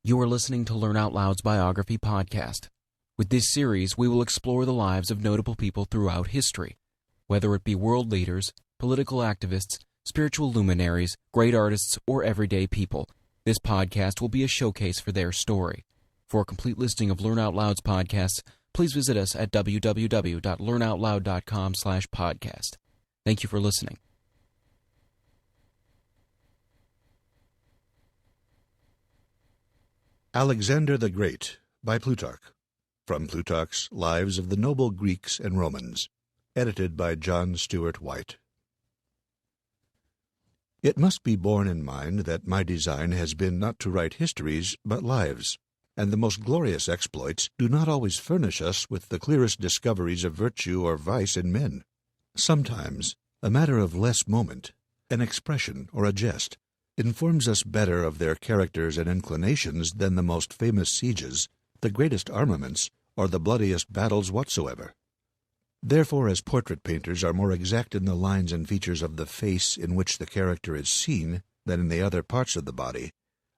You are listening to Learn Out Loud's Biography podcast. With this series, we will explore the lives of notable people throughout history, whether it be world leaders, political activists, spiritual luminaries, great artists, or everyday people. This podcast will be a showcase for their story. For a complete listing of Learn Out Loud's podcasts, please visit us at www.learnoutloud.com/podcast. Thank you for listening. Alexander the Great, by Plutarch, from Plutarch's Lives of the Noble Greeks and Romans, edited by John Stuart White. It must be borne in mind that my design has been not to write histories, but lives, and the most glorious exploits do not always furnish us with the clearest discoveries of virtue or vice in men. Sometimes a matter of less moment, an expression or a jest, informs us better of their characters and inclinations than the most famous sieges, the greatest armaments, or the bloodiest battles whatsoever. Therefore, as portrait painters are more exact in the lines and features of the face in which the character is seen than in the other parts of the body,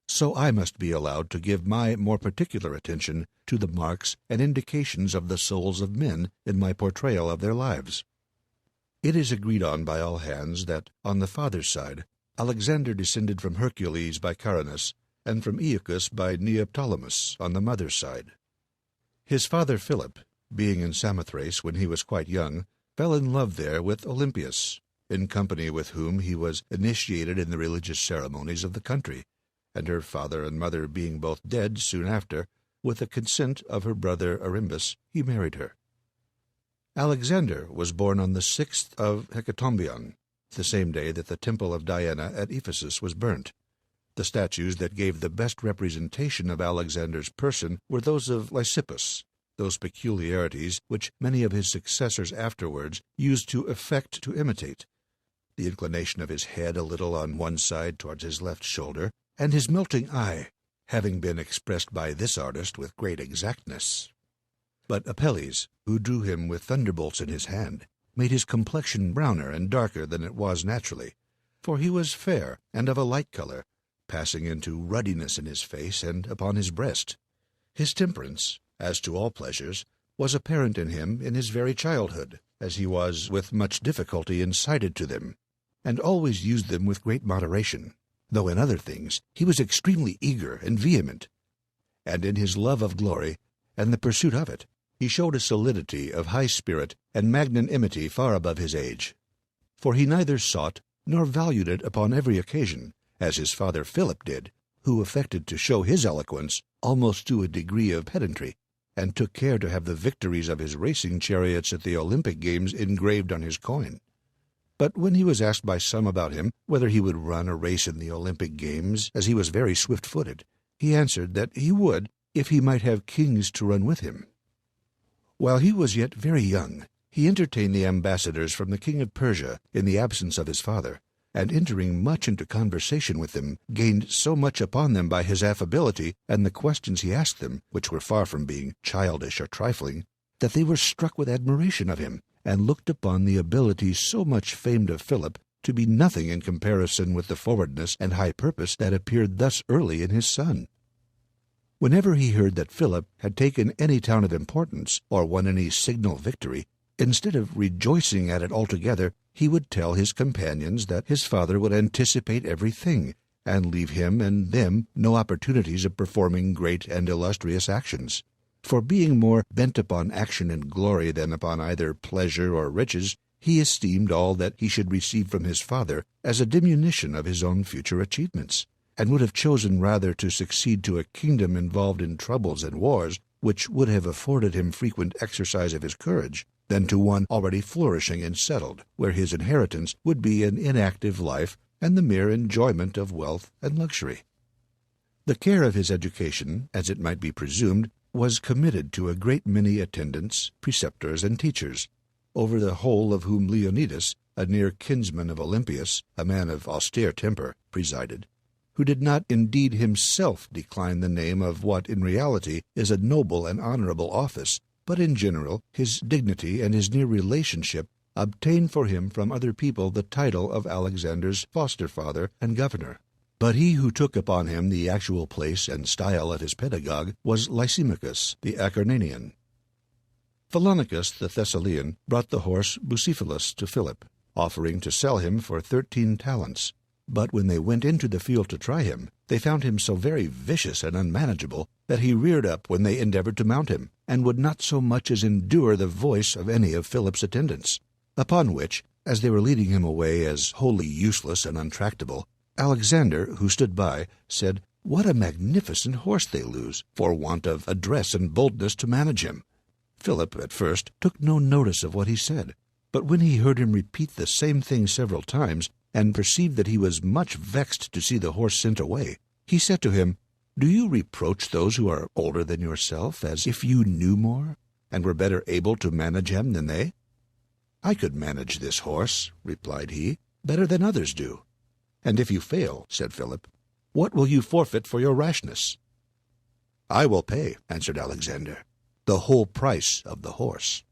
so I must be allowed to give my more particular attention to the marks and indications of the souls of men in my portrayal of their lives. It is agreed on by all hands that, on the father's side, Alexander descended from Hercules by Caranus, and from Aeacus by Neoptolemus on the mother's side. His father Philip, being in Samothrace when he was quite young, fell in love there with Olympias, in company with whom he was initiated in the religious ceremonies of the country, and her father and mother being both dead soon after, with the consent of her brother Arimbus, he married her. Alexander was born on the 6th of Hecatombion, the same day that the temple of Diana at Ephesus was burnt. The statues that gave the best representation of Alexander's person were those of Lysippus, those peculiarities which many of his successors afterwards used to affect to imitate, the inclination of his head a little on one side towards his left shoulder, and his melting eye, having been expressed by this artist with great exactness. But Apelles, who drew him with thunderbolts in his hand, made his complexion browner and darker than it was naturally, for he was fair and of a light color, passing into ruddiness in his face and upon his breast. His temperance, as to all pleasures, was apparent in him in his very childhood, as he was with much difficulty incited to them, and always used them with great moderation, though in other things he was extremely eager and vehement. And in his love of glory, and the pursuit of it, he showed a solidity of high spirit and magnanimity far above his age. For he neither sought nor valued it upon every occasion, as his father Philip did, who affected to show his eloquence almost to a degree of pedantry, and took care to have the victories of his racing chariots at the Olympic games engraved on his coin. But when he was asked by some about him whether he would run a race in the Olympic games, as he was very swift-footed, he answered that he would, if he might have kings to run with him. While he was yet very young, he entertained the ambassadors from the king of Persia in the absence of his father, and entering much into conversation with them, gained so much upon them by his affability and the questions he asked them, which were far from being childish or trifling, that they were struck with admiration of him, and looked upon the ability so much famed of Philip to be nothing in comparison with the forwardness and high purpose that appeared thus early in his son. Whenever he heard that Philip had taken any town of importance, or won any signal victory, instead of rejoicing at it altogether, he would tell his companions that his father would anticipate everything, and leave him and them no opportunities of performing great and illustrious actions. For being more bent upon action and glory than upon either pleasure or riches, he esteemed all that he should receive from his father as a diminution of his own future achievements, and would have chosen rather to succeed to a kingdom involved in troubles and wars, which would have afforded him frequent exercise of his courage, than to one already flourishing and settled, where his inheritance would be an inactive life and the mere enjoyment of wealth and luxury. The care of his education, as it might be presumed, was committed to a great many attendants, preceptors, and teachers, over the whole of whom Leonidas, a near kinsman of Olympias, a man of austere temper, presided, who did not indeed himself decline the name of what in reality is a noble and honorable office, but in general his dignity and his near relationship obtained for him from other people the title of Alexander's foster father and governor. But he who took upon him the actual place and style of his pedagogue was Lysimachus the Acarnanian. Philonicus the Thessalian brought the horse Bucephalus to Philip, offering to sell him for 13 talents. But when they went into the field to try him, they found him so very vicious and unmanageable that he reared up when they endeavored to mount him, and would not so much as endure the voice of any of Philip's attendants. Upon which, as they were leading him away as wholly useless and untractable, Alexander, who stood by, said, "What a magnificent horse they lose, for want of address and boldness to manage him." Philip, at first, took no notice of what he said, but when he heard him repeat the same thing several times, and perceived that he was much vexed to see the horse sent away, he said to him, "Do you reproach those who are older than yourself, as if you knew more, and were better able to manage him than they?" "I could manage this horse," replied he, "better than others do." "And if you fail," said Philip, "what will you forfeit for your rashness?" "I will pay," answered Alexander, "the whole price of the horse."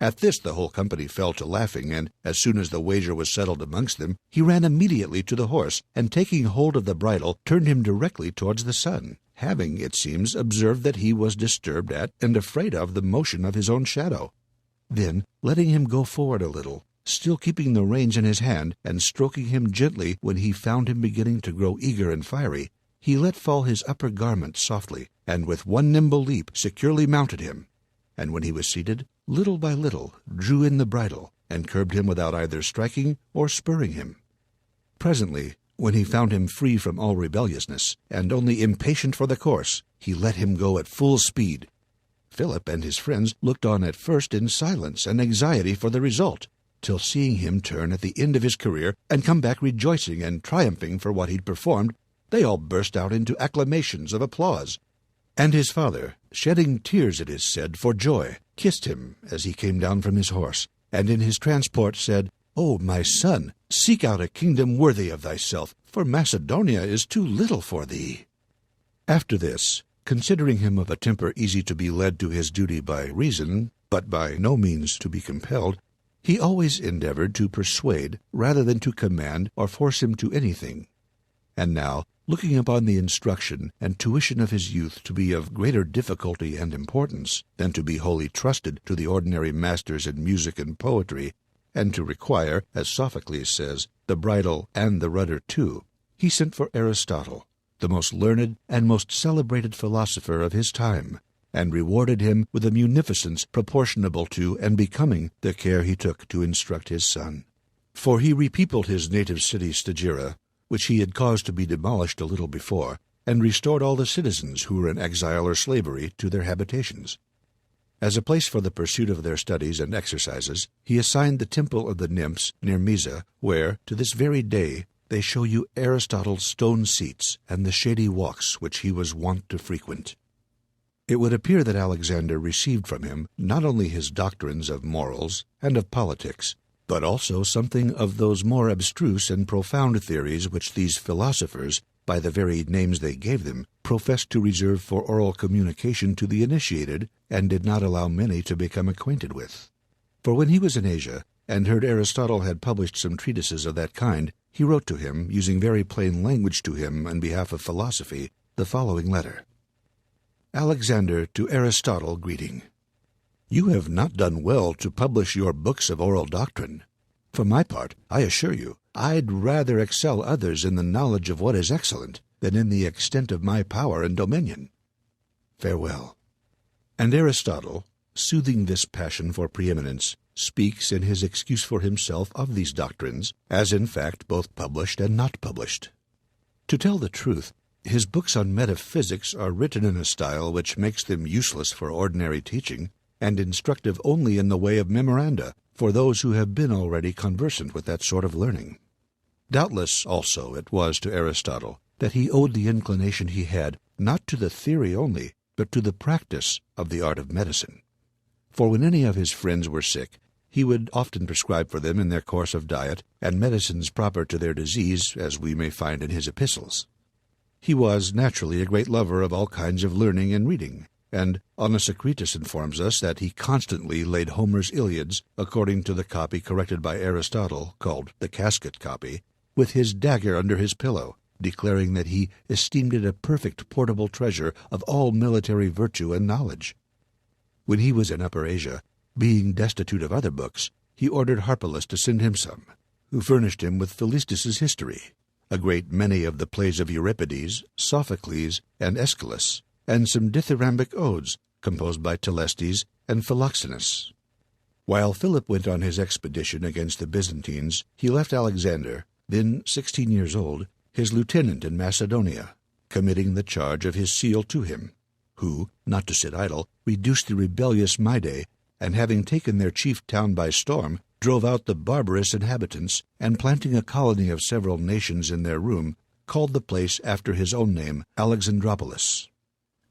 At this the whole company fell to laughing, and as soon as the wager was settled amongst them, he ran immediately to the horse, and taking hold of the bridle, turned him directly towards the sun, having, it seems, observed that he was disturbed at and afraid of the motion of his own shadow. Then, letting him go forward a little, still keeping the reins in his hand, and stroking him gently when he found him beginning to grow eager and fiery, he let fall his upper garment softly, and with one nimble leap securely mounted him, and when he was seated, little by little drew in the bridle, and curbed him without either striking or spurring him. Presently, when he found him free from all rebelliousness, and only impatient for the course, he let him go at full speed. Philip and his friends looked on at first in silence and anxiety for the result, till seeing him turn at the end of his career, and come back rejoicing and triumphing for what he'd performed, they all burst out into acclamations of applause. And his father, shedding tears, it is said, for joy, kissed him as he came down from his horse, and in his transport said, "O my son, seek out a kingdom worthy of thyself, for Macedonia is too little for thee." After this, considering him of a temper easy to be led to his duty by reason, but by no means to be compelled, he always endeavored to persuade rather than to command or force him to anything. And now, looking upon the instruction and tuition of his youth to be of greater difficulty and importance than to be wholly trusted to the ordinary masters in music and poetry, and to require, as Sophocles says, the bridle and the rudder too, he sent for Aristotle, the most learned and most celebrated philosopher of his time, and rewarded him with a munificence proportionable to and becoming the care he took to instruct his son. For he repeopled his native city Stagira, which he had caused to be demolished a little before, and restored all the citizens who were in exile or slavery to their habitations. As a place for the pursuit of their studies and exercises, he assigned the temple of the nymphs near Mysa, where, to this very day, they show you Aristotle's stone seats and the shady walks which he was wont to frequent. It would appear that Alexander received from him not only his doctrines of morals and of politics, but also something of those more abstruse and profound theories which these philosophers, by the very names they gave them, professed to reserve for oral communication to the initiated, and did not allow many to become acquainted with. For when he was in Asia, and heard Aristotle had published some treatises of that kind, he wrote to him, using very plain language to him on behalf of philosophy, the following letter. Alexander to Aristotle greeting. You have not done well to publish your books of oral doctrine. For my part, I assure you, I'd rather excel others in the knowledge of what is excellent than in the extent of my power and dominion. Farewell. And Aristotle, soothing this passion for preeminence, speaks in his excuse for himself of these doctrines, as in fact both published and not published. To tell the truth, his books on metaphysics are written in a style which makes them useless for ordinary teaching, and instructive only in the way of memoranda for those who have been already conversant with that sort of learning. Doubtless, also, it was to Aristotle that he owed the inclination he had, not to the theory only, but to the practice of the art of medicine. For when any of his friends were sick, he would often prescribe for them in their course of diet, and medicines proper to their disease, as we may find in his epistles. He was naturally a great lover of all kinds of learning and reading, and Onesicritus informs us that he constantly laid Homer's Iliads, according to the copy corrected by Aristotle, called the casket copy, with his dagger under his pillow, declaring that he esteemed it a perfect portable treasure of all military virtue and knowledge. When he was in Upper Asia, being destitute of other books, he ordered Harpalus to send him some, who furnished him with Philistus's history, a great many of the plays of Euripides, Sophocles, and Aeschylus, and some dithyrambic odes composed by Telestes and Philoxenus. While Philip went on his expedition against the Byzantines, he left Alexander, then 16 years old, his lieutenant in Macedonia, committing the charge of his seal to him, who, not to sit idle, reduced the rebellious Mede, and having taken their chief town by storm, drove out the barbarous inhabitants, and planting a colony of several nations in their room, called the place after his own name, Alexandropolis.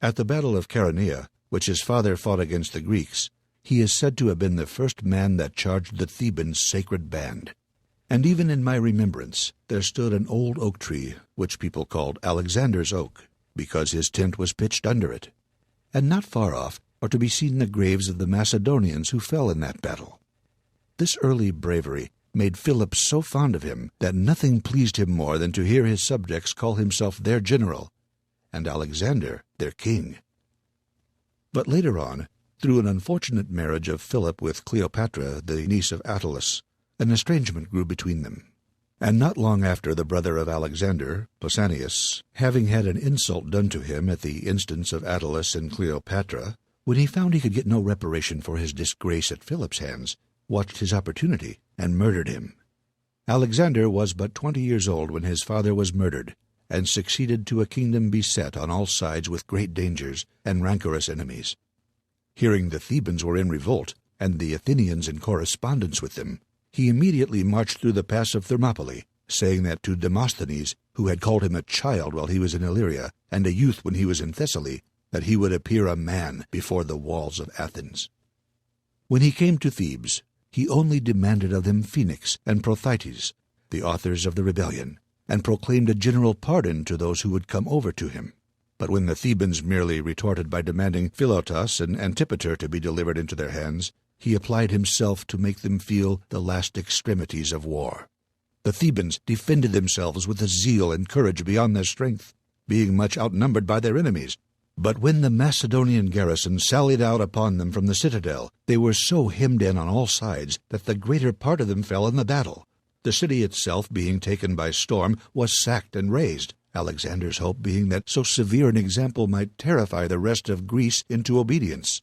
At the battle of Chaeronea, which his father fought against the Greeks, he is said to have been the first man that charged the Thebans' sacred band. And even in my remembrance there stood an old oak tree, which people called Alexander's oak, because his tent was pitched under it. And not far off are to be seen the graves of the Macedonians who fell in that battle. This early bravery made Philip so fond of him that nothing pleased him more than to hear his subjects call himself their general, and Alexander their king. But later on, through an unfortunate marriage of Philip with Cleopatra, the niece of Attalus, an estrangement grew between them. And not long after, the brother of Alexander, Pausanias, having had an insult done to him at the instance of Attalus and Cleopatra, when he found he could get no reparation for his disgrace at Philip's hands, watched his opportunity and murdered him. Alexander was but 20 years old when his father was murdered, and succeeded to a kingdom beset on all sides with great dangers and rancorous enemies. Hearing the Thebans were in revolt, and the Athenians in correspondence with them, he immediately marched through the pass of Thermopylae, saying that to Demosthenes, who had called him a child while he was in Illyria, and a youth when he was in Thessaly, that he would appear a man before the walls of Athens. When he came to Thebes, he only demanded of them Phoenix and Prothytes, the authors of the rebellion, and proclaimed a general pardon to those who would come over to him. But when the Thebans merely retorted by demanding Philotas and Antipater to be delivered into their hands, he applied himself to make them feel the last extremities of war. The Thebans defended themselves with a zeal and courage beyond their strength, being much outnumbered by their enemies. But when the Macedonian garrison sallied out upon them from the citadel, they were so hemmed in on all sides that the greater part of them fell in the battle. The city itself, being taken by storm, was sacked and razed, Alexander's hope being that so severe an example might terrify the rest of Greece into obedience.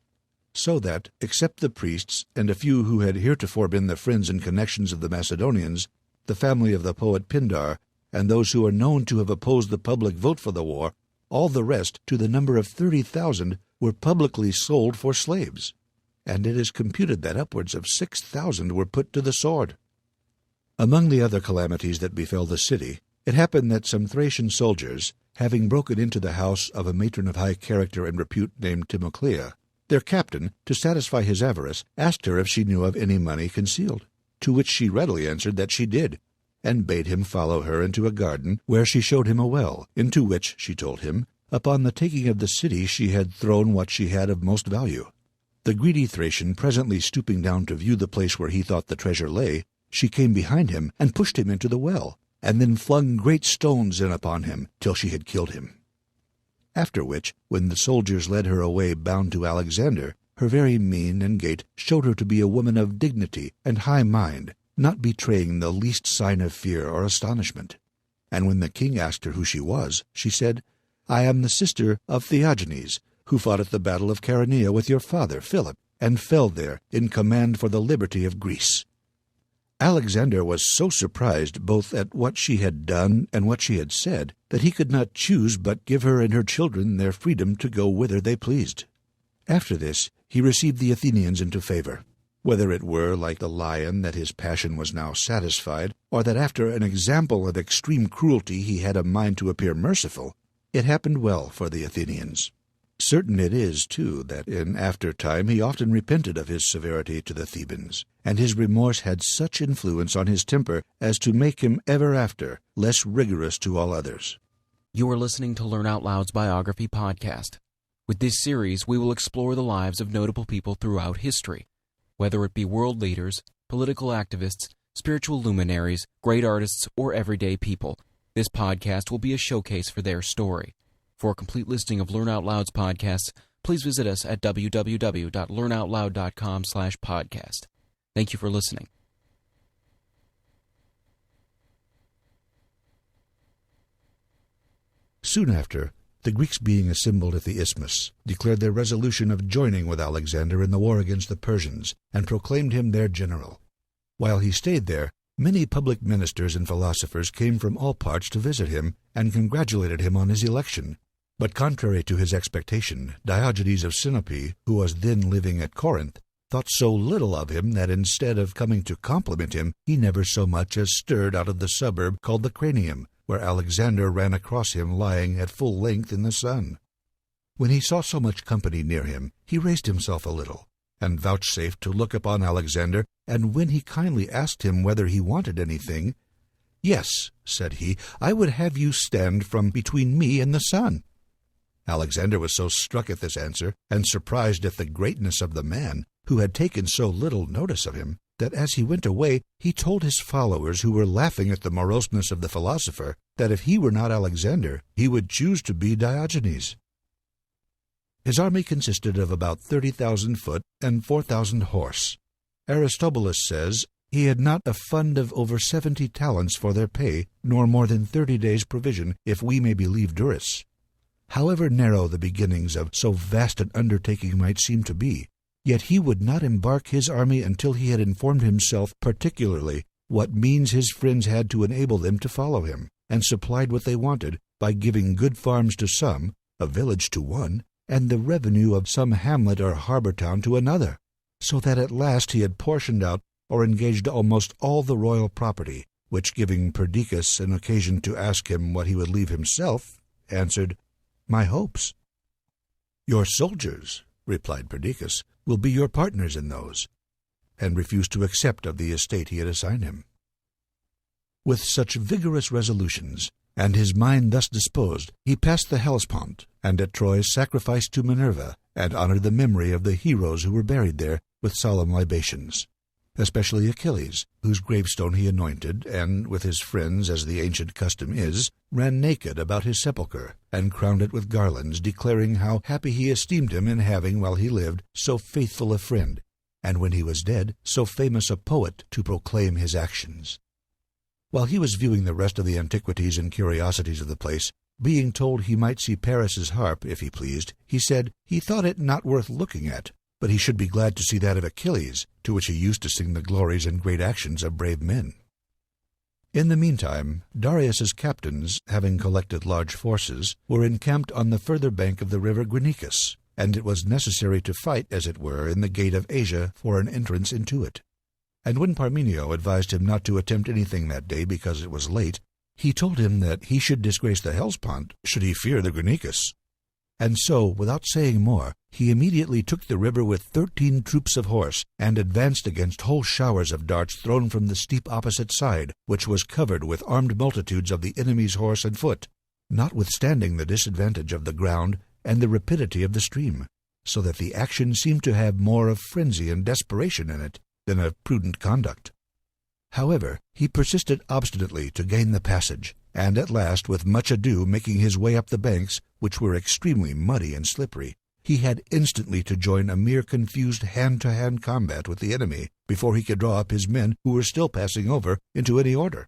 So that, except the priests and a few who had heretofore been the friends and connections of the Macedonians, the family of the poet Pindar, and those who are known to have opposed the public vote for the war, all the rest, to the number of 30,000, were publicly sold for slaves, and it is computed that upwards of 6,000 were put to the sword. Among the other calamities that befell the city, it happened that some Thracian soldiers, having broken into the house of a matron of high character and repute named Timoclea, their captain, to satisfy his avarice, asked her if she knew of any money concealed, to which she readily answered that she did, and bade him follow her into a garden, where she showed him a well, into which, she told him, upon the taking of the city she had thrown what she had of most value. The greedy Thracian presently stooping down to view the place where he thought the treasure lay, she came behind him and pushed him into the well, and then flung great stones in upon him till she had killed him. After which, when the soldiers led her away bound to Alexander, her very mien and gait showed her to be a woman of dignity and high mind, not betraying the least sign of fear or astonishment. And when the king asked her who she was, she said, "I am the sister of Diogenes, who fought at the battle of Chaeronea with your father, Philip, and fell there in command for the liberty of Greece." Alexander was so surprised both at what she had done and what she had said, that he could not choose but give her and her children their freedom to go whither they pleased. After this he received the Athenians into favor, whether it were like the lion that his passion was now satisfied, or that after an example of extreme cruelty he had a mind to appear merciful, it happened well for the Athenians. Certain it is, too, that in after time he often repented of his severity to the Thebans, and his remorse had such influence on his temper as to make him ever after less rigorous to all others. You are listening to Learn Out Loud's Biography podcast. With this series, we will explore the lives of notable people throughout history, whether it be world leaders, political activists, spiritual luminaries, great artists, or everyday people. This podcast will be a showcase for their story. For a complete listing of Learn Out Loud's podcasts, please visit us at www.learnoutloud.com/podcast. Thank you for listening. Soon after, the Greeks, being assembled at the Isthmus, declared their resolution of joining with Alexander in the war against the Persians, and proclaimed him their general. While he stayed there, many public ministers and philosophers came from all parts to visit him, and congratulated him on his election. But contrary to his expectation, Diogenes of Sinope, who was then living at Corinth, thought so little of him that instead of coming to compliment him, he never so much as stirred out of the suburb called the Cranium, where Alexander ran across him lying at full length in the sun. When he saw so much company near him, he raised himself a little, and vouchsafed to look upon Alexander, and when he kindly asked him whether he wanted anything, "Yes," said he, "I would have you stand from between me and the sun." Alexander was so struck at this answer, and surprised at the greatness of the man, who had taken so little notice of him, that as he went away he told his followers, who were laughing at the moroseness of the philosopher, that if he were not Alexander, he would choose to be Diogenes. His army consisted of about 30,000 foot and 4,000 horse. Aristotle says he had not a fund of over 70 talents for their pay, nor more than 30 days' provision, if we may believe Darius. However narrow the beginnings of so vast an undertaking might seem to be, yet he would not embark his army until he had informed himself particularly what means his friends had to enable them to follow him, and supplied what they wanted by giving good farms to some, a village to one, and the revenue of some hamlet or harbor town to another, so that at last he had portioned out or engaged almost all the royal property, which, giving Perdiccas an occasion to ask him what he would leave himself, answered, "My hopes." "Your soldiers," replied Perdiccas, "will be your partners in those," and refused to accept of the estate he had assigned him. With such vigorous resolutions, and his mind thus disposed, he passed the Hellespont, and at Troy sacrificed to Minerva, and honored the memory of the heroes who were buried there with solemn libations, especially Achilles, whose gravestone he anointed, and, with his friends, as the ancient custom is, ran naked about his sepulchre, and crowned it with garlands, declaring how happy he esteemed him in having, while he lived, so faithful a friend, and when he was dead, so famous a poet to proclaim his actions. While he was viewing the rest of the antiquities and curiosities of the place, being told he might see Paris's harp, if he pleased, he said he thought it not worth looking at, but he should be glad to see that of Achilles, to which he used to sing the glories and great actions of brave men. In the meantime, Darius's captains, having collected large forces, were encamped on the further bank of the river Granicus, and it was necessary to fight, as it were, in the gate of Asia for an entrance into it. And when Parmenio advised him not to attempt anything that day because it was late, he told him that he should disgrace the Hellespont should he fear the Granicus. And so, without saying more, he immediately took the river with 13 troops of horse, and advanced against whole showers of darts thrown from the steep opposite side, which was covered with armed multitudes of the enemy's horse and foot, notwithstanding the disadvantage of the ground and the rapidity of the stream, so that the action seemed to have more of frenzy and desperation in it than of prudent conduct. However, he persisted obstinately to gain the passage, and at last, with much ado, making his way up the banks, which were extremely muddy and slippery, he had instantly to join a mere confused hand-to-hand combat with the enemy before he could draw up his men, who were still passing over, into any order.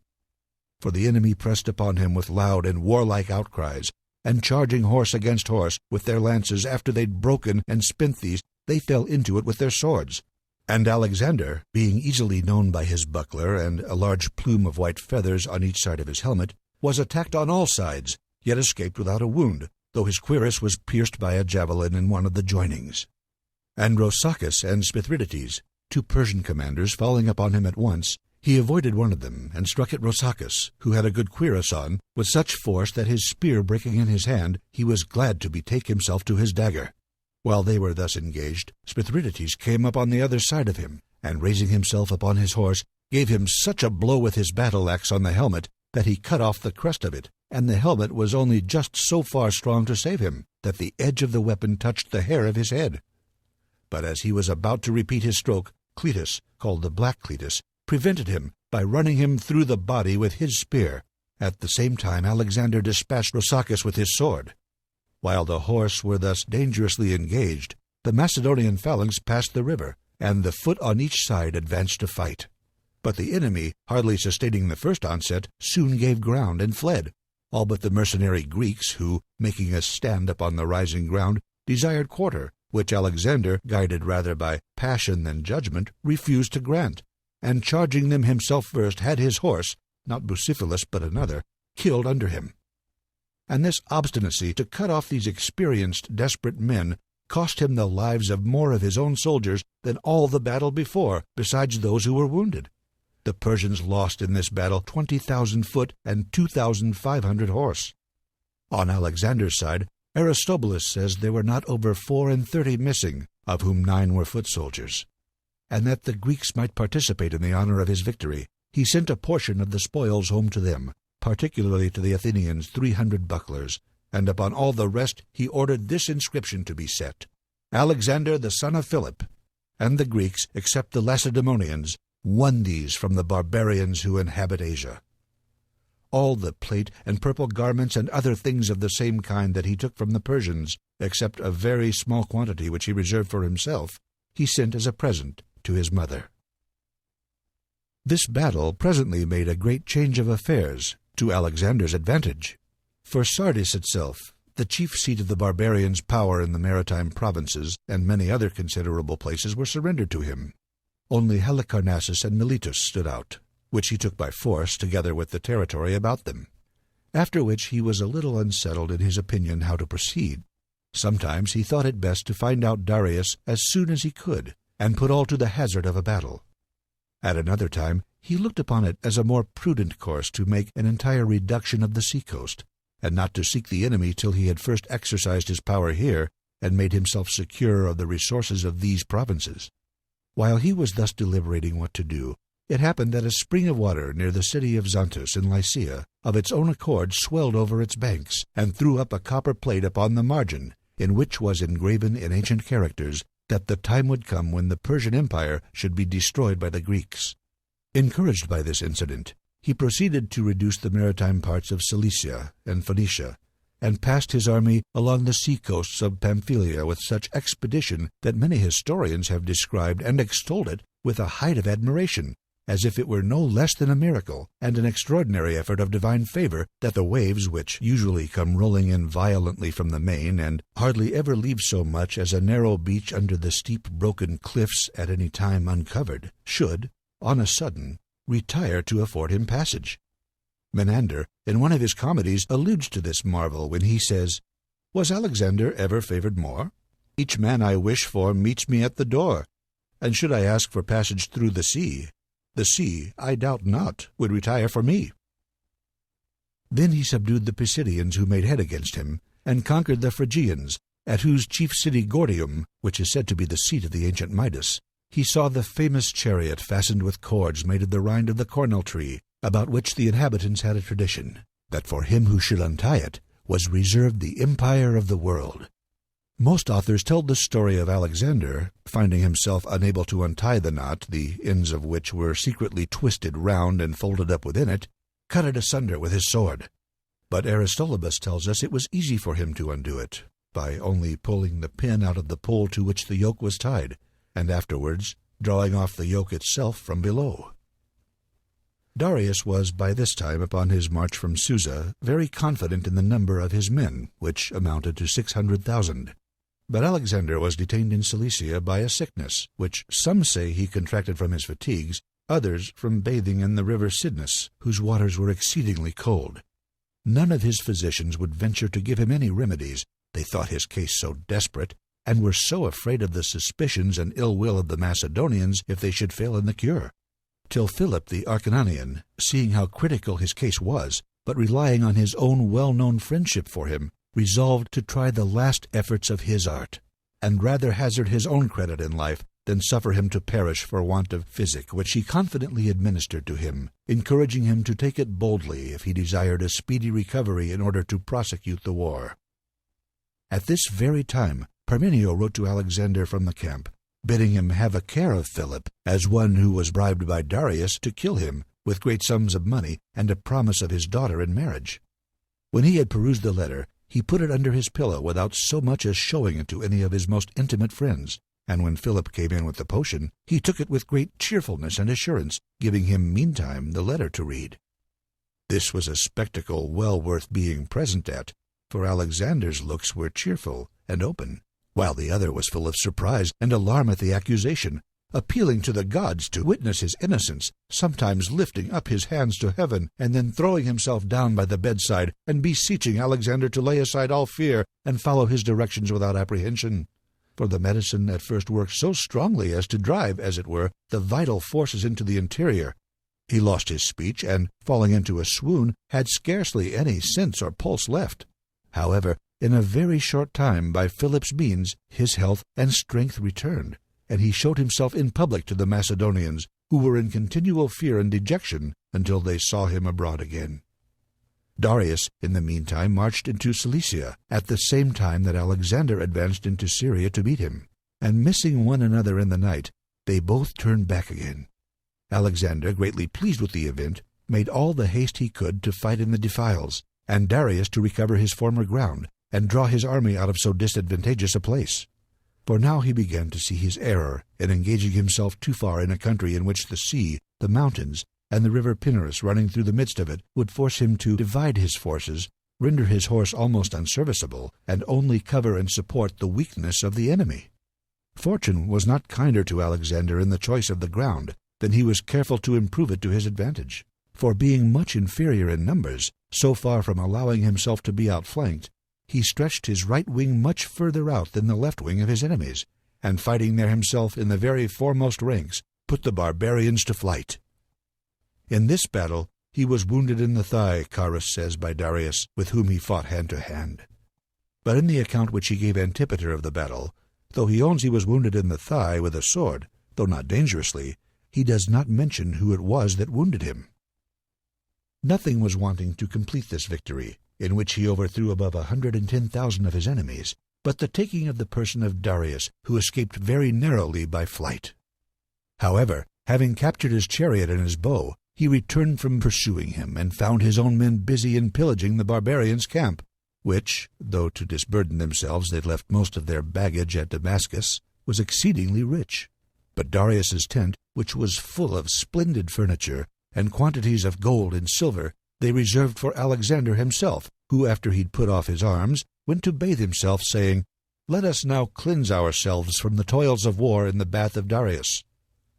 For the enemy pressed upon him with loud and warlike outcries, and charging horse against horse with their lances, after they'd broken and spent these, they fell into it with their swords. And Alexander, being easily known by his buckler and a large plume of white feathers on each side of his helmet, was attacked on all sides, yet escaped without a wound, though his cuirass was pierced by a javelin in one of the joinings. And Rossachus and Spithridates, 2 Persian commanders, falling upon him at once, he avoided one of them, and struck at Rossachus, who had a good cuirass on, with such force that his spear breaking in his hand, he was glad to betake himself to his dagger. While they were thus engaged, Spithridates came up on the other side of him, and raising himself upon his horse, gave him such a blow with his battle-axe on the helmet that he cut off the crest of it, and the helmet was only just so far strong to save him, that the edge of the weapon touched the hair of his head. But as he was about to repeat his stroke, Cletus, called the Black Cletus, prevented him by running him through the body with his spear. At the same time Alexander dispatched Rosacus with his sword. While the horse were thus dangerously engaged, the Macedonian phalanx passed the river, and the foot on each side advanced to fight. But the enemy, hardly sustaining the first onset, soon gave ground and fled, all but the mercenary Greeks who, making a stand upon the rising ground, desired quarter, which Alexander, guided rather by passion than judgment, refused to grant, and charging them himself first, had his horse, not Bucephalus but another, killed under him. And this obstinacy to cut off these experienced, desperate men cost him the lives of more of his own soldiers than all the battle before, besides those who were wounded. The Persians lost in this battle 20,000 foot and 2,500 horse. On Alexander's side, Aristobulus says there were not over 34 missing, of whom 9 were foot soldiers. And that the Greeks might participate in the honor of his victory, he sent a portion of the spoils home to them, particularly to the Athenians 300 bucklers, and upon all the rest he ordered this inscription to be set: Alexander the son of Philip. And the Greeks, except the Lacedaemonians, won these from the barbarians who inhabit Asia. All the plate and purple garments and other things of the same kind that he took from the Persians, except a very small quantity which he reserved for himself, he sent as a present to his mother. This battle presently made a great change of affairs, to Alexander's advantage. For Sardis itself, the chief seat of the barbarians' power in the maritime provinces, and many other considerable places were surrendered to him. Only Halicarnassus and Miletus stood out, which he took by force, together with the territory about them. After which he was a little unsettled in his opinion how to proceed. Sometimes he thought it best to find out Darius as soon as he could, and put all to the hazard of a battle. At another time he looked upon it as a more prudent course to make an entire reduction of the sea-coast, and not to seek the enemy till he had first exercised his power here, and made himself secure of the resources of these provinces. While he was thus deliberating what to do, it happened that a spring of water near the city of Xanthus in Lycia of its own accord swelled over its banks, and threw up a copper plate upon the margin, in which was engraven in ancient characters that the time would come when the Persian Empire should be destroyed by the Greeks. Encouraged by this incident, he proceeded to reduce the maritime parts of Cilicia and Phoenicia, and passed his army along the sea-coasts of Pamphylia with such expedition that many historians have described and extolled it with a height of admiration, as if it were no less than a miracle and an extraordinary effort of divine favor that the waves, which usually come rolling in violently from the main and hardly ever leave so much as a narrow beach under the steep broken cliffs at any time uncovered, should, on a sudden, retire to afford him passage. Menander, in one of his comedies, alludes to this marvel when he says, "Was Alexander ever favored more? Each man I wish for meets me at the door, and should I ask for passage through the sea, I doubt not, would retire for me." Then he subdued the Pisidians who made head against him, and conquered the Phrygians, at whose chief city Gordium, which is said to be the seat of the ancient Midas, he saw the famous chariot fastened with cords made of the rind of the cornel tree, about which the inhabitants had a tradition, that for him who should untie it was reserved the empire of the world. Most authors tell the story of Alexander, finding himself unable to untie the knot, the ends of which were secretly twisted round and folded up within it, cut it asunder with his sword. But Aristobulus tells us it was easy for him to undo it, by only pulling the pin out of the pole to which the yoke was tied, and afterwards drawing off the yoke itself from below. Darius was by this time upon his march from Susa very confident in the number of his men, which amounted to 600,000. But Alexander was detained in Cilicia by a sickness, which some say he contracted from his fatigues, others from bathing in the river Cydnus, whose waters were exceedingly cold. None of his physicians would venture to give him any remedies, they thought his case so desperate, and were so afraid of the suspicions and ill will of the Macedonians if they should fail in the cure. Till Philip the Acarnanian, seeing how critical his case was, but relying on his own well-known friendship for him, resolved to try the last efforts of his art, and rather hazard his own credit in life than suffer him to perish for want of physic, which he confidently administered to him, encouraging him to take it boldly if he desired a speedy recovery in order to prosecute the war. At this very time Parmenio wrote to Alexander from the camp, bidding him have a care of Philip as one who was bribed by Darius to kill him with great sums of money and a promise of his daughter in marriage. When he had perused the letter, he put it under his pillow without so much as showing it to any of his most intimate friends, and when Philip came in with the potion, he took it with great cheerfulness and assurance, giving him meantime the letter to read. This was a spectacle well worth being present at, for Alexander's looks were cheerful and open, while the other was full of surprise and alarm at the accusation, appealing to the gods to witness his innocence, sometimes lifting up his hands to heaven, and then throwing himself down by the bedside, and beseeching Alexander to lay aside all fear and follow his directions without apprehension. For the medicine at first worked so strongly as to drive, as it were, the vital forces into the interior. He lost his speech, and, falling into a swoon, had scarcely any sense or pulse left. However, in a very short time, by Philip's means, his health and strength returned, and he showed himself in public to the Macedonians, who were in continual fear and dejection until they saw him abroad again. Darius, in the meantime, marched into Cilicia, at the same time that Alexander advanced into Syria to meet him, and missing one another in the night, they both turned back again. Alexander, greatly pleased with the event, made all the haste he could to fight in the defiles, and Darius to recover his former ground, and draw his army out of so disadvantageous a place. For now he began to see his error in engaging himself too far in a country in which the sea, the mountains, and the river Pinarus running through the midst of it would force him to divide his forces, render his horse almost unserviceable, and only cover and support the weakness of the enemy. Fortune was not kinder to Alexander in the choice of the ground than he was careful to improve it to his advantage. For being much inferior in numbers, so far from allowing himself to be outflanked, he stretched his right wing much further out than the left wing of his enemies, and fighting there himself in the very foremost ranks, put the barbarians to flight. In this battle he was wounded in the thigh, Carus says, by Darius, with whom he fought hand to hand. But in the account which he gave Antipater of the battle, though he owns he was wounded in the thigh with a sword, though not dangerously, he does not mention who it was that wounded him. Nothing was wanting to complete this victory, in which he overthrew above 110,000 of his enemies, but the taking of the person of Darius, who escaped very narrowly by flight. However, having captured his chariot and his bow, he returned from pursuing him, and found his own men busy in pillaging the barbarians' camp, which, though to disburden themselves they left most of their baggage at Damascus, was exceedingly rich. But Darius's tent, which was full of splendid furniture, and quantities of gold and silver, they reserved for Alexander himself, who, after he'd put off his arms, went to bathe himself, saying, "Let us now cleanse ourselves from the toils of war in the bath of Darius."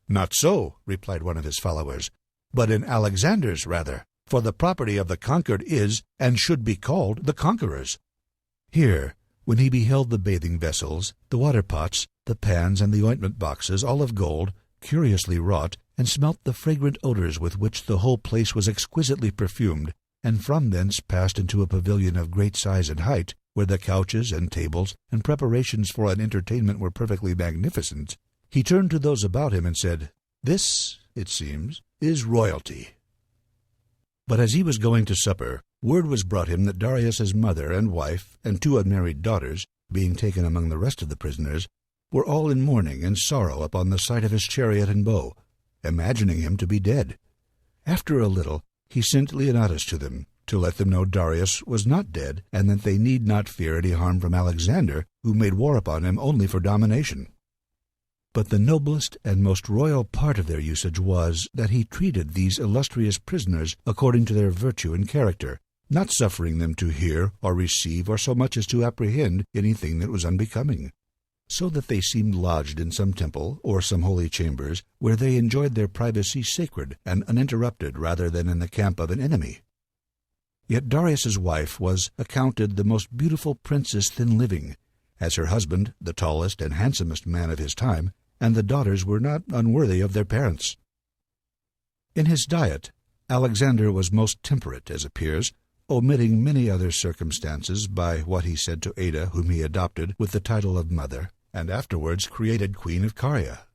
"Not so," replied one of his followers, "but in Alexander's rather, for the property of the conquered is, and should be called, the conqueror's." Here, when he beheld the bathing vessels, the water pots, the pans, and the ointment boxes, all of gold, curiously wrought, and smelt the fragrant odors with which the whole place was exquisitely perfumed, and from thence passed into a pavilion of great size and height, where the couches and tables and preparations for an entertainment were perfectly magnificent, he turned to those about him and said, "This, it seems, is royalty." But as he was going to supper, word was brought him that Darius's mother and wife and 2 unmarried daughters, being taken among the rest of the prisoners, were all in mourning and sorrow upon the sight of his chariot and bow, imagining him to be dead. After a little, he sent Leonatus to them, to let them know Darius was not dead, and that they need not fear any harm from Alexander, who made war upon him only for domination. But the noblest and most royal part of their usage was that he treated these illustrious prisoners according to their virtue and character, not suffering them to hear or receive or so much as to apprehend anything that was unbecoming, so that they seemed lodged in some temple or some holy chambers, where they enjoyed their privacy sacred and uninterrupted rather than in the camp of an enemy. Yet Darius's wife was accounted the most beautiful princess then living, as her husband the tallest and handsomest man of his time, and the daughters were not unworthy of their parents. In his diet, Alexander was most temperate, as appears, omitting many other circumstances by what he said to Ada, whom he adopted with the title of mother, and afterwards created Queen of Caria.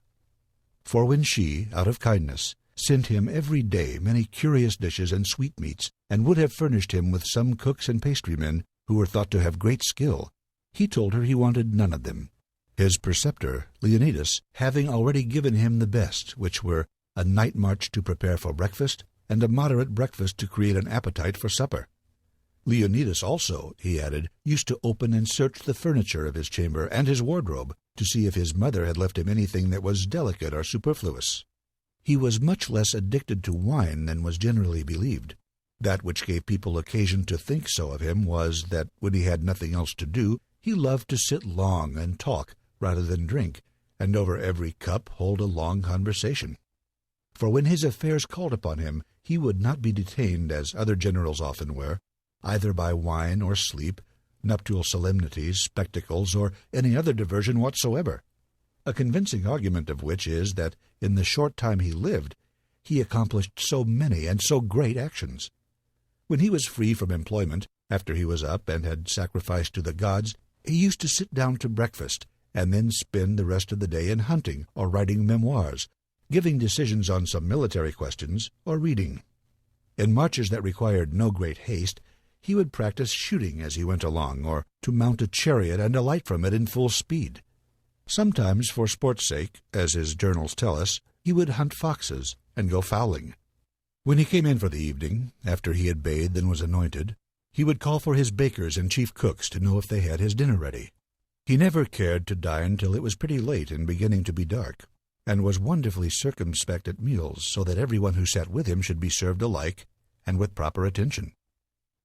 For when she, out of kindness, sent him every day many curious dishes and sweetmeats, and would have furnished him with some cooks and pastrymen, who were thought to have great skill, he told her he wanted none of them, his preceptor, Leonidas, having already given him the best, which were a night march to prepare for breakfast, and a moderate breakfast to create an appetite for supper. Leonidas also, he added, used to open and search the furniture of his chamber and his wardrobe to see if his mother had left him anything that was delicate or superfluous. He was much less addicted to wine than was generally believed. That which gave people occasion to think so of him was that when he had nothing else to do, he loved to sit long and talk rather than drink, and over every cup hold a long conversation. For when his affairs called upon him, he would not be detained, as other generals often were, either by wine or sleep, nuptial solemnities, spectacles, or any other diversion whatsoever. A convincing argument of which is that in the short time he lived, he accomplished so many and so great actions. When he was free from employment, after he was up and had sacrificed to the gods, he used to sit down to breakfast, and then spend the rest of the day in hunting or writing memoirs, giving decisions on some military questions, or reading. In marches that required no great haste, he would practice shooting as he went along, or to mount a chariot and alight from it in full speed. Sometimes, for sport's sake, as his journals tell us, he would hunt foxes and go fowling. When he came in for the evening, after he had bathed and was anointed, he would call for his bakers and chief cooks to know if they had his dinner ready. He never cared to dine till it was pretty late and beginning to be dark, and was wonderfully circumspect at meals, so that everyone who sat with him should be served alike and with proper attention.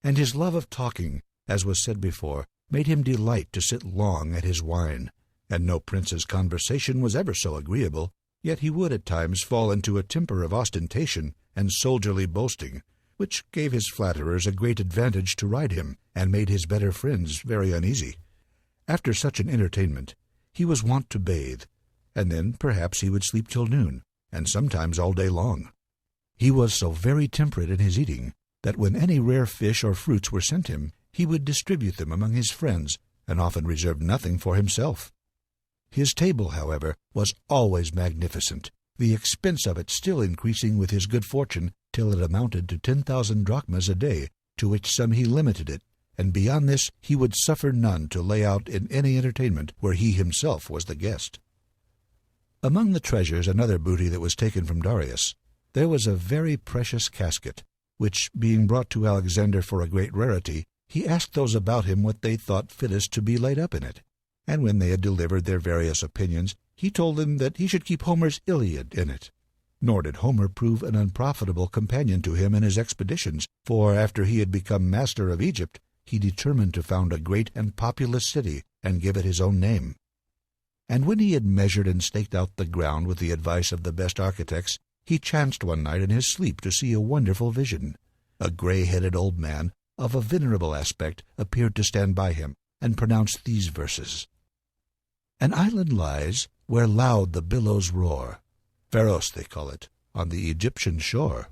And his love of talking, as was said before, made him delight to sit long at his wine, and no prince's conversation was ever so agreeable, yet he would at times fall into a temper of ostentation and soldierly boasting, which gave his flatterers a great advantage to ride him, and made his better friends very uneasy. After such an entertainment, he was wont to bathe, and then perhaps he would sleep till noon, and sometimes all day long. He was so very temperate in his eating, that when any rare fish or fruits were sent him, he would distribute them among his friends, and often reserved nothing for himself. His table, however, was always magnificent, the expense of it still increasing with his good fortune till it amounted to 10,000 drachmas a day, to which sum he limited it, and beyond this he would suffer none to lay out in any entertainment where he himself was the guest. Among the treasures and other booty that was taken from Darius, there was a very precious casket, which, being brought to Alexander for a great rarity, he asked those about him what they thought fittest to be laid up in it. And when they had delivered their various opinions, he told them that he should keep Homer's Iliad in it. Nor did Homer prove an unprofitable companion to him in his expeditions, for after he had become master of Egypt, he determined to found a great and populous city, and give it his own name. And when he had measured and staked out the ground with the advice of the best architects, he chanced one night in his sleep to see a wonderful vision. A gray-headed old man, of a venerable aspect, appeared to stand by him, and pronounced these verses: "An island lies where loud the billows roar, Pharos they call it, on the Egyptian shore."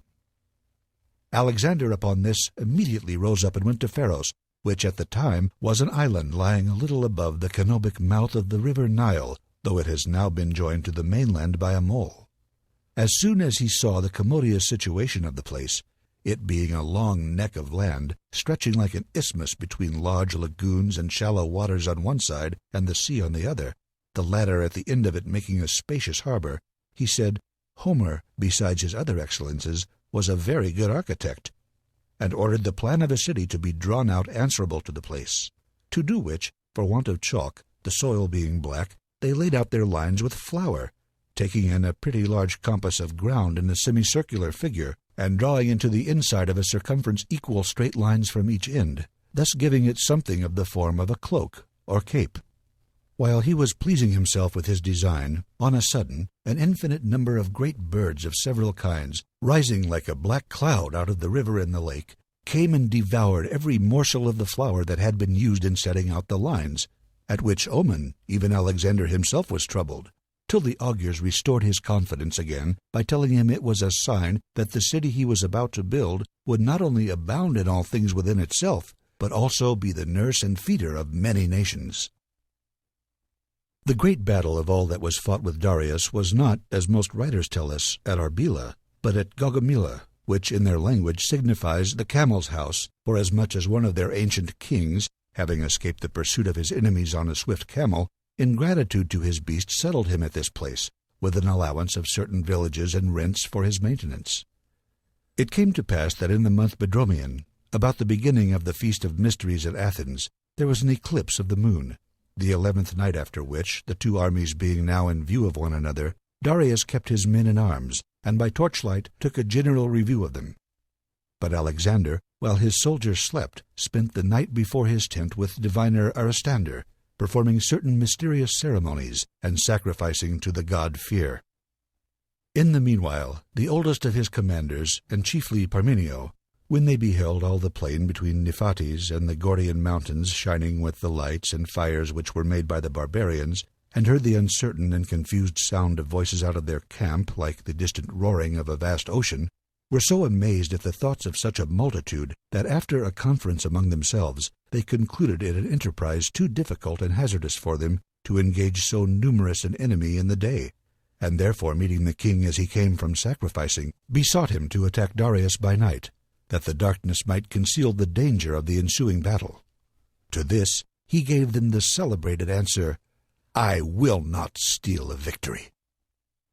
Alexander upon this immediately rose up and went to Pharos, which at the time was an island lying a little above the canopic mouth of the river Nile, though it has now been joined to the mainland by a mole. As soon as he saw the commodious situation of the place, it being a long neck of land, stretching like an isthmus between large lagoons and shallow waters on one side and the sea on the other, the latter at the end of it making a spacious harbor, he said, Homer, besides his other excellences, was a very good architect, and ordered the plan of a city to be drawn out answerable to the place, to do which, for want of chalk, the soil being black, they laid out their lines with flour, taking in a pretty large compass of ground in a semicircular figure, and drawing into the inside of a circumference equal straight lines from each end, thus giving it something of the form of a cloak or cape. While he was pleasing himself with his design, on a sudden an infinite number of great birds of several kinds, rising like a black cloud out of the river and the lake, came and devoured every morsel of the flour that had been used in setting out the lines, at which omen even Alexander himself was troubled, till the augurs restored his confidence again by telling him it was a sign that the city he was about to build would not only abound in all things within itself, but also be the nurse and feeder of many nations. The great battle of all that was fought with Darius was not, as most writers tell us, at Arbela, but at Gaugamela, which in their language signifies the camel's house, forasmuch as one of their ancient kings, having escaped the pursuit of his enemies on a swift camel, in gratitude to his beast, settled him at this place, with an allowance of certain villages and rents for his maintenance. It came to pass that in the month Bedromion, about the beginning of the Feast of Mysteries at Athens, there was an eclipse of the moon, the 11th night after which, the two armies being now in view of one another, Darius kept his men in arms, and by torchlight took a general review of them. But Alexander, while his soldiers slept, spent the night before his tent with diviner Aristotle, performing certain mysterious ceremonies and sacrificing to the god Fear. In the meanwhile, the oldest of his commanders, and chiefly Parmenio, when they beheld all the plain between Niphates and the Gordian mountains shining with the lights and fires which were made by the barbarians, and heard the uncertain and confused sound of voices out of their camp like the distant roaring of a vast ocean, were so amazed at the thoughts of such a multitude that after a conference among themselves they concluded it an enterprise too difficult and hazardous for them to engage so numerous an enemy in the day, and therefore meeting the king as he came from sacrificing, besought him to attack Darius by night, that the darkness might conceal the danger of the ensuing battle. To this he gave them the celebrated answer, "I will not steal a victory,"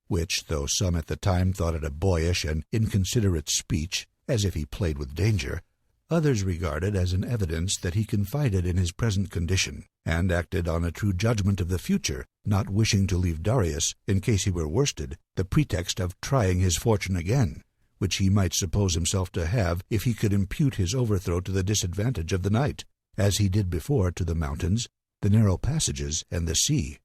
which, though some at the time thought it a boyish and inconsiderate speech, as if he played with danger, others regarded as an evidence that he confided in his present condition, and acted on a true judgment of the future, not wishing to leave Darius, in case he were worsted, the pretext of trying his fortune again, which he might suppose himself to have if he could impute his overthrow to the disadvantage of the night, as he did before to the mountains, the narrow passages, and the sea.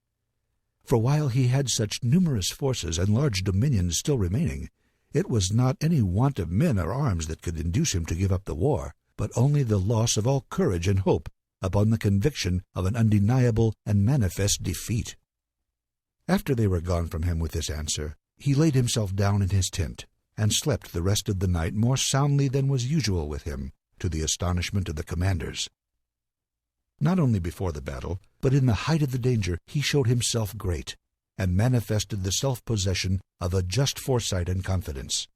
For while he had such numerous forces and large dominions still remaining, it was not any want of men or arms that could induce him to give up the war, but only the loss of all courage and hope upon the conviction of an undeniable and manifest defeat. After they were gone from him with this answer, he laid himself down in his tent, and slept the rest of the night more soundly than was usual with him, to the astonishment of the commanders. Not only before the battle, but in the height of the danger, he showed himself great, and manifested the self-possession of a just foresight and confidence.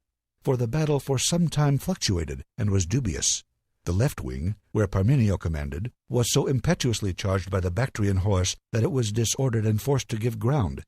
For the battle for some time fluctuated, and was dubious. The left wing, where Parmenio commanded, was so impetuously charged by the Bactrian horse that it was disordered and forced to give ground.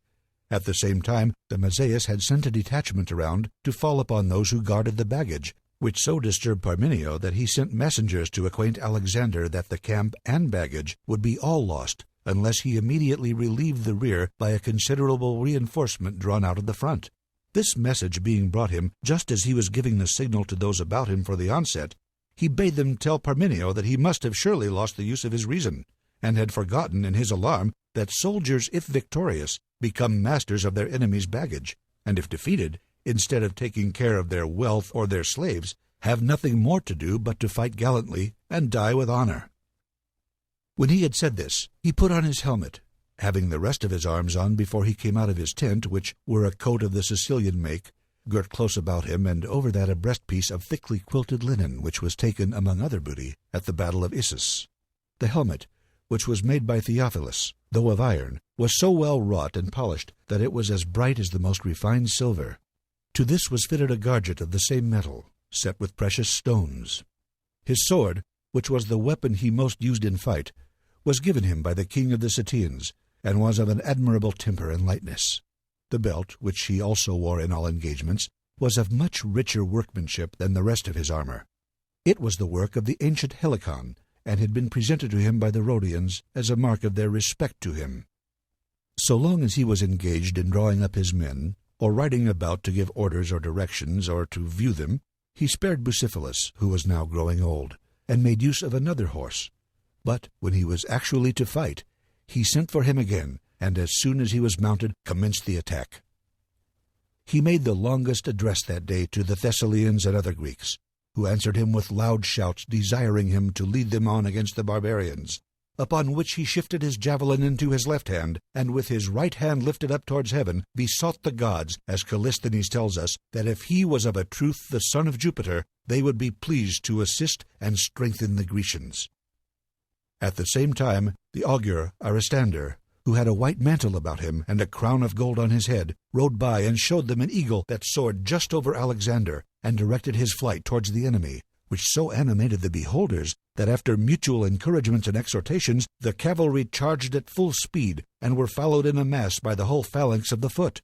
At the same time, the Mazaeus had sent a detachment around to fall upon those who guarded the baggage, which so disturbed Parmenio that he sent messengers to acquaint Alexander that the camp and baggage would be all lost unless he immediately relieved the rear by a considerable reinforcement drawn out of the front. This message being brought him just as he was giving the signal to those about him for the onset, he bade them tell Parmenio that he must have surely lost the use of his reason, and had forgotten in his alarm that soldiers, if victorious, become masters of their enemy's baggage, and if defeated, instead of taking care of their wealth or their slaves, have nothing more to do but to fight gallantly and die with honor. When he had said this, he put on his helmet, having the rest of his arms on before he came out of his tent, which were a coat of the Sicilian make, girt close about him, and over that a breastpiece of thickly quilted linen, which was taken, among other booty, at the battle of Issus. The helmet, which was made by Theophilus, though of iron, was so well wrought and polished that it was as bright as the most refined silver. To this was fitted a gorget of the same metal, set with precious stones. His sword, which was the weapon he most used in fight, was given him by the king of the Cettians, and was of an admirable temper and lightness. The belt, which he also wore in all engagements, was of much richer workmanship than the rest of his armor. It was the work of the ancient Helicon, and had been presented to him by the Rhodians as a mark of their respect to him. So long as he was engaged in drawing up his men, or riding about to give orders or directions, or to view them, he spared Bucephalus, who was now growing old, and made use of another horse. But when he was actually to fight, he sent for him again, and as soon as he was mounted, commenced the attack. He made the longest address that day to the Thessalians and other Greeks, who answered him with loud shouts, desiring him to lead them on against the barbarians, upon which he shifted his javelin into his left hand, and with his right hand lifted up towards heaven, besought the gods, as Callisthenes tells us, that if he was of a truth the son of Jupiter, they would be pleased to assist and strengthen the Grecians. At the same time, the augur Aristander, who had a white mantle about him and a crown of gold on his head, rode by and showed them an eagle that soared just over Alexander, and directed his flight towards the enemy, which so animated the beholders that after mutual encouragements and exhortations, the cavalry charged at full speed, and were followed in a mass by the whole phalanx of the foot.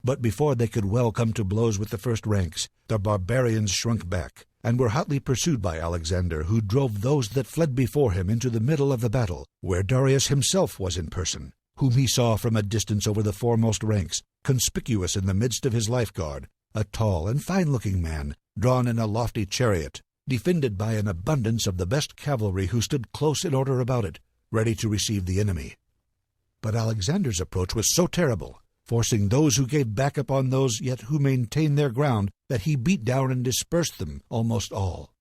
But before they could well come to blows with the first ranks, the barbarians shrunk back, and were hotly pursued by Alexander, who drove those that fled before him into the middle of the battle, where Darius himself was in person, whom he saw from a distance over the foremost ranks, conspicuous in the midst of his life-guard, a tall and fine-looking man, drawn in a lofty chariot, defended by an abundance of the best cavalry who stood close in order about it, ready to receive the enemy. But Alexander's approach was so terrible, forcing those who gave back upon those yet who maintained their ground, that he beat down and dispersed them almost all.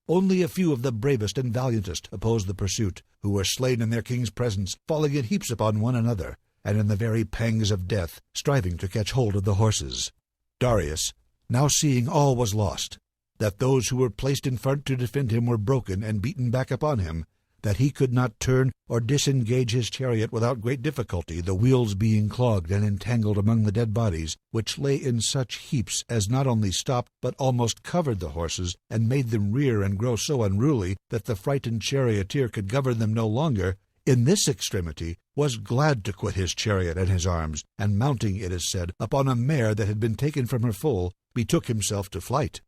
Only a few of the bravest and valiantest opposed the pursuit, who were slain in their king's presence, falling in heaps upon one another, and in the very pangs of death, striving to catch hold of the horses. Darius, now seeing all was lost, that those who were placed in front to defend him were broken and beaten back upon him, that he could not turn or disengage his chariot without great difficulty, the wheels being clogged and entangled among the dead bodies, which lay in such heaps as not only stopped but almost covered the horses, and made them rear and grow so unruly that the frightened charioteer could govern them no longer, in this extremity was glad to quit his chariot and his arms, and mounting, it is said, upon a mare that had been taken from her foal, betook himself to flight.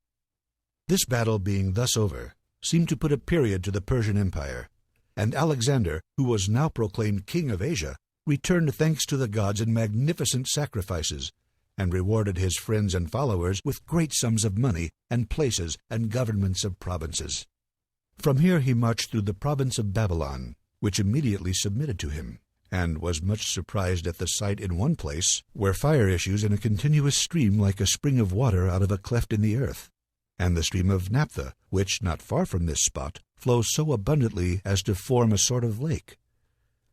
This battle being thus over, seemed to put a period to the Persian Empire, and Alexander, who was now proclaimed king of Asia, returned thanks to the gods in magnificent sacrifices, and rewarded his friends and followers with great sums of money and places and governments of provinces. From here he marched through the province of Babylon, which immediately submitted to him, and was much surprised at the sight in one place, where fire issues in a continuous stream like a spring of water out of a cleft in the earth, and the stream of Naphtha, which, not far from this spot, flows so abundantly as to form a sort of lake.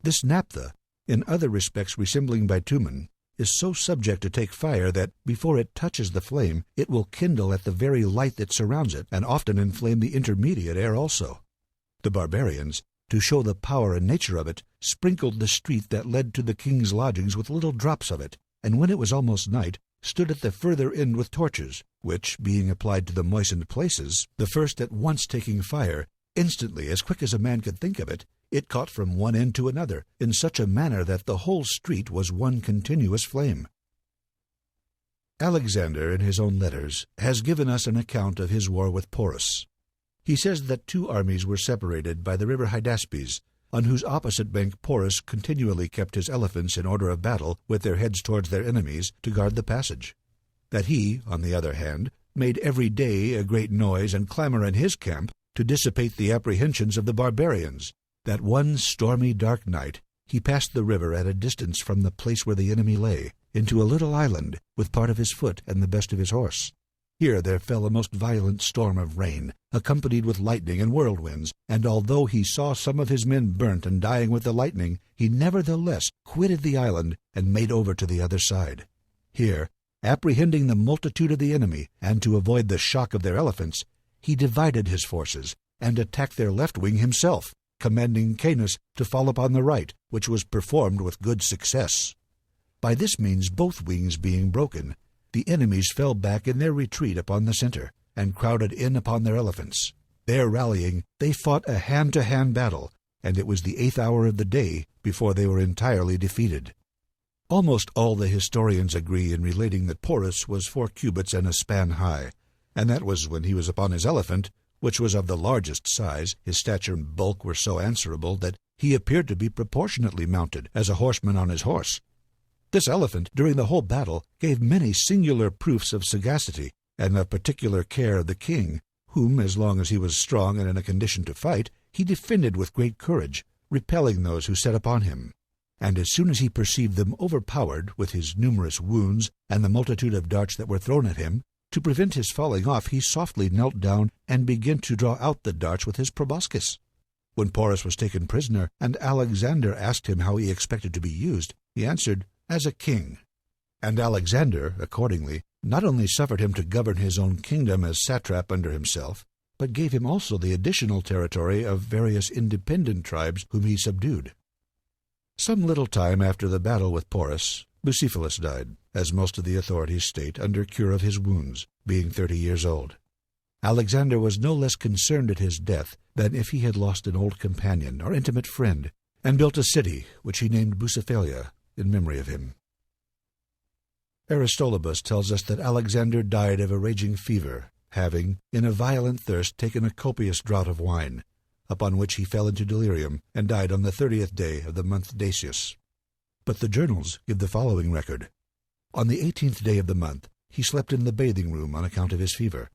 This Naphtha, in other respects resembling bitumen, is so subject to take fire that, before it touches the flame, it will kindle at the very light that surrounds it, and often inflame the intermediate air also. The barbarians, to show the power and nature of it, sprinkled the street that led to the king's lodgings with little drops of it, and when it was almost night, stood at the further end with torches, which, being applied to the moistened places, the first at once taking fire, instantly, as quick as a man could think of it, it caught from one end to another, in such a manner that the whole street was one continuous flame. Alexander, in his own letters, has given us an account of his war with Porus. He says that two armies were separated by the river Hydaspes, on whose opposite bank Porus continually kept his elephants in order of battle, with their heads towards their enemies, to guard the passage. That he, on the other hand, made every day a great noise and clamor in his camp, to dissipate the apprehensions of the barbarians, that one stormy dark night he passed the river at a distance from the place where the enemy lay, into a little island, with part of his foot and the best of his horse. Here there fell a most violent storm of rain, accompanied with lightning and whirlwinds, and although he saw some of his men burnt and dying with the lightning, he nevertheless quitted the island and made over to the other side. Here, apprehending the multitude of the enemy, and to avoid the shock of their elephants, he divided his forces, and attacked their left wing himself, commanding Canis to fall upon the right, which was performed with good success. By this means, both wings being broken, the enemies fell back in their retreat upon the center, and crowded in upon their elephants. There rallying, they fought a hand-to-hand battle, and it was the 8th hour of the day before they were entirely defeated. Almost all the historians agree in relating that Porus was 4 cubits and a span high, and that was when he was upon his elephant, which was of the largest size. His stature and bulk were so answerable that he appeared to be proportionately mounted, as a horseman on his horse. This elephant, during the whole battle, gave many singular proofs of sagacity, and of particular care of the king, whom, as long as he was strong and in a condition to fight, he defended with great courage, repelling those who set upon him. And as soon as he perceived them overpowered with his numerous wounds and the multitude of darts that were thrown at him, to prevent his falling off, he softly knelt down and began to draw out the darts with his proboscis. When Porus was taken prisoner, and Alexander asked him how he expected to be used, he answered, "As a king." And Alexander, accordingly, not only suffered him to govern his own kingdom as satrap under himself, but gave him also the additional territory of various independent tribes whom he subdued. Some little time after the battle with Porus, Bucephalus died, as most of the authorities state, under cure of his wounds, being 30 years old. Alexander was no less concerned at his death than if he had lost an old companion or intimate friend, and built a city which he named Bucephalia in memory of him. Aristolabus tells us that Alexander died of a raging fever, having, in a violent thirst, taken a copious draught of wine, upon which he fell into delirium and died on the 30th day of the month Decius. But the journals give the following record. On the 18th day of the month, he slept in the bathing room on account of his fever.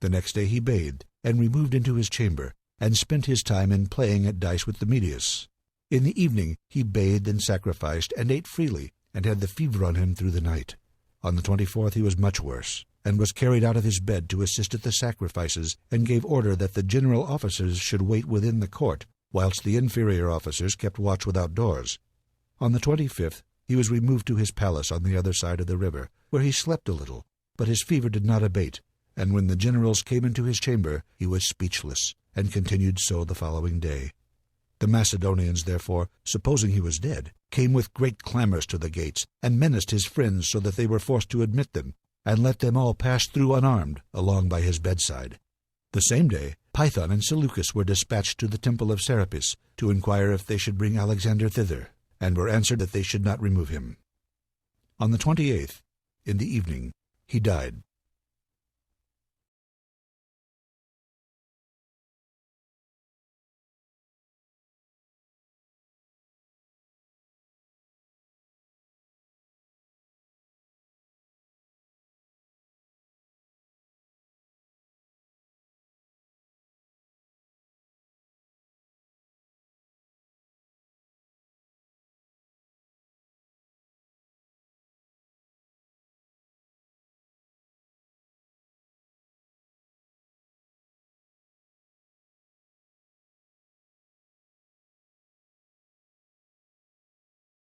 The next day he bathed, and removed into his chamber, and spent his time in playing at dice with the Medius. In the evening he bathed and sacrificed, and ate freely, and had the fever on him through the night. On the 24th he was much worse, and was carried out of his bed to assist at the sacrifices, and gave order that the general officers should wait within the court, whilst the inferior officers kept watch without doors. On the 25th he was removed to his palace on the other side of the river, where he slept a little, but his fever did not abate, and when the generals came into his chamber he was speechless, and continued so the following day. The Macedonians, therefore, supposing he was dead, came with great clamors to the gates, and menaced his friends so that they were forced to admit them, and let them all pass through unarmed along by his bedside. The same day Python and Seleucus were dispatched to the temple of Serapis to inquire if they should bring Alexander thither, and were answered that they should not remove him. On the 28th, in the evening, he died,